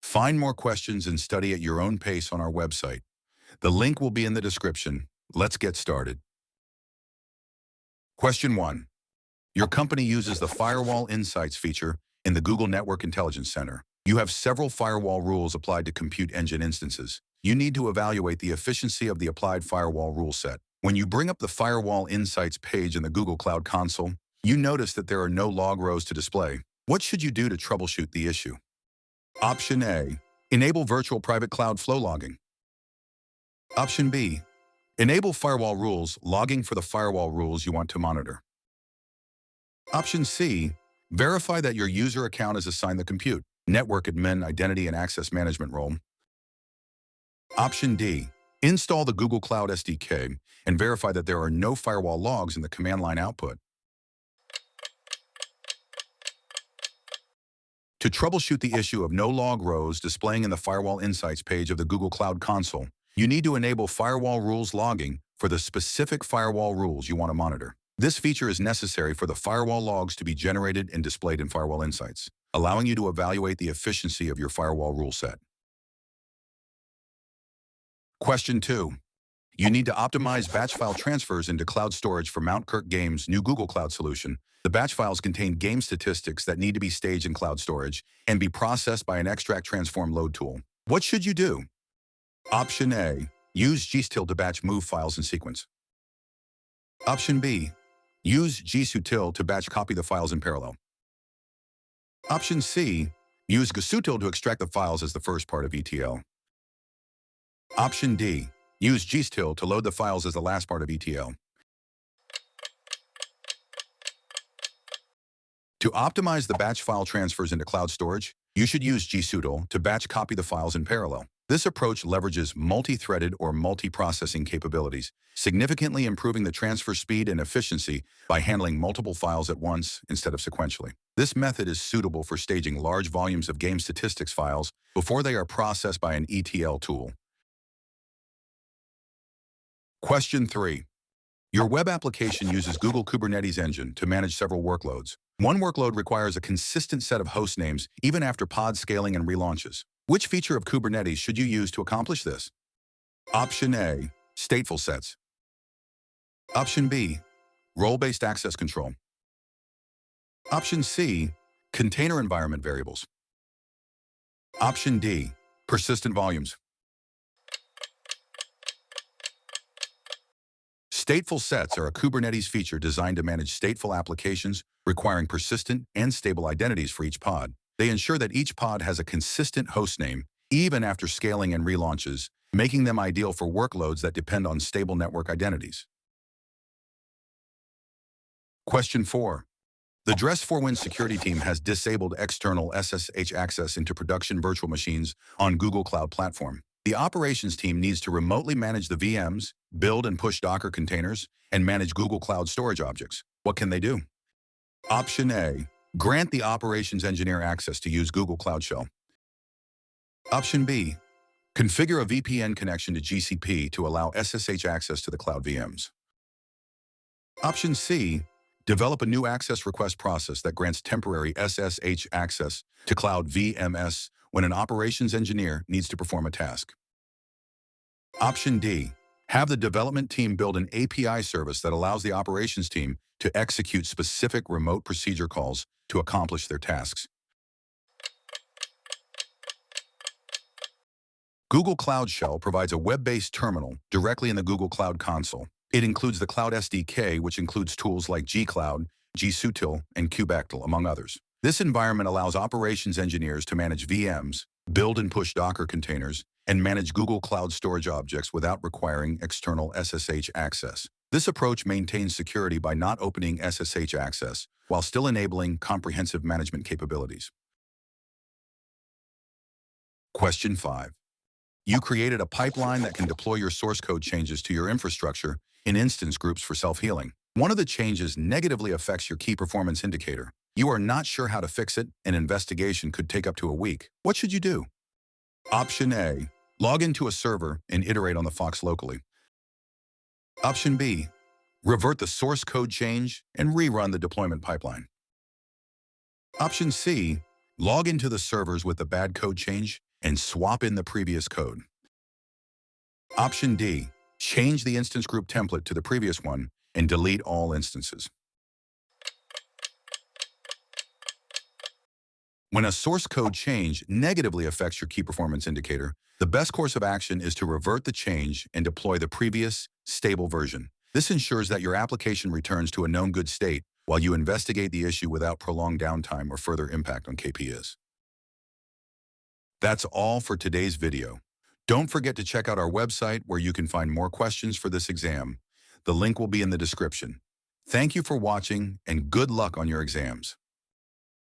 Find more questions and study at your own pace on our website. The link will be in the description. Let's get started. Question 1. Your company uses the Firewall Insights feature in the Google Network Intelligence Center. You have several firewall rules applied to compute engine instances. You need to evaluate the efficiency of the applied firewall rule set. When you bring up the Firewall Insights page in the Google Cloud Console, you notice that there are no log rows to display. What should you do to troubleshoot the issue? Option A. Enable virtual private cloud flow logging. Option B. Enable firewall rules logging for the firewall rules you want to monitor. Option C. Verify that your user account is assigned the compute, network admin, identity, and access management role. Option D. Install the Google Cloud SDK and verify that there are no firewall logs in the command line output. To troubleshoot the issue of no log rows displaying in the Firewall Insights page of the Google Cloud Console, you need to enable firewall rules logging for the specific firewall rules you want to monitor. This feature is necessary for the firewall logs to be generated and displayed in Firewall Insights, allowing you to evaluate the efficiency of your firewall rule set. Question 2. You need to optimize batch file transfers into cloud storage for Mount Kirk Games' new Google Cloud solution. The batch files contain game statistics that need to be staged in cloud storage and be processed by an extract transform load tool. What should you do? Option A. Use gsutil to batch move files in sequence. Option B. Use gsutil to batch copy the files in parallel. Option C. Use gsutil to extract the files as the first part of ETL. Option D. Use gsutil to load the files as the last part of ETL. To optimize the batch file transfers into cloud storage, you should use gsutil to batch copy the files in parallel. This approach leverages multi-threaded or multi-processing capabilities, significantly improving the transfer speed and efficiency by handling multiple files at once instead of sequentially. This method is suitable for staging large volumes of game statistics files before they are processed by an ETL tool. Question 3. Your web application uses Google Kubernetes Engine to manage several workloads. One workload requires a consistent set of host names even after pod scaling and relaunches. Which feature of Kubernetes should you use to accomplish this? Option A. Stateful sets. Option B. Role-based access control. Option C. Container environment variables. Option D. Persistent volumes. Stateful sets are a Kubernetes feature designed to manage stateful applications requiring persistent and stable identities for each pod. They ensure that each pod has a consistent host name, even after scaling and relaunches, making them ideal for workloads that depend on stable network identities. Question 4. The Dress4Win security team has disabled external SSH access into production virtual machines on Google Cloud Platform. The operations team needs to remotely manage the VMs, build and push Docker containers, and manage Google Cloud storage objects. What can they do? Option A. Grant the operations engineer access to use Google Cloud Shell. Option B. Configure a VPN connection to GCP to allow SSH access to the cloud VMs. Option C. Develop a new access request process that grants temporary SSH access to cloud VMS when an operations engineer needs to perform a task. Option D. Have the development team build an API service that allows the operations team to execute specific remote procedure calls to accomplish their tasks. Google Cloud Shell provides a web-based terminal directly in the Google Cloud Console. It includes the Cloud SDK, which includes tools like gcloud, gsutil, and kubectl, among others. This environment allows operations engineers to manage VMs, build and push Docker containers, and manage Google Cloud storage objects without requiring external SSH access. This approach maintains security by not opening SSH access, while still enabling comprehensive management capabilities. Question 5. You created a pipeline that can deploy your source code changes to your infrastructure in instance groups for self-healing. One of the changes negatively affects your key performance indicator. You are not sure how to fix it. An investigation could take up to a week. What should you do? Option A. Log into a server and iterate on the Fox locally. Option B. Revert the source code change and rerun the deployment pipeline. Option C. Log into the servers with the bad code change and swap in the previous code. Option D, change the instance group template to the previous one and delete all instances. When a source code change negatively affects your key performance indicator, the best course of action is to revert the change and deploy the previous, stable version. This ensures that your application returns to a known good state while you investigate the issue without prolonged downtime or further impact on KPIs. That's all for today's video. Don't forget to check out our website where you can find more questions for this exam. The link will be in the description. Thank you for watching and good luck on your exams.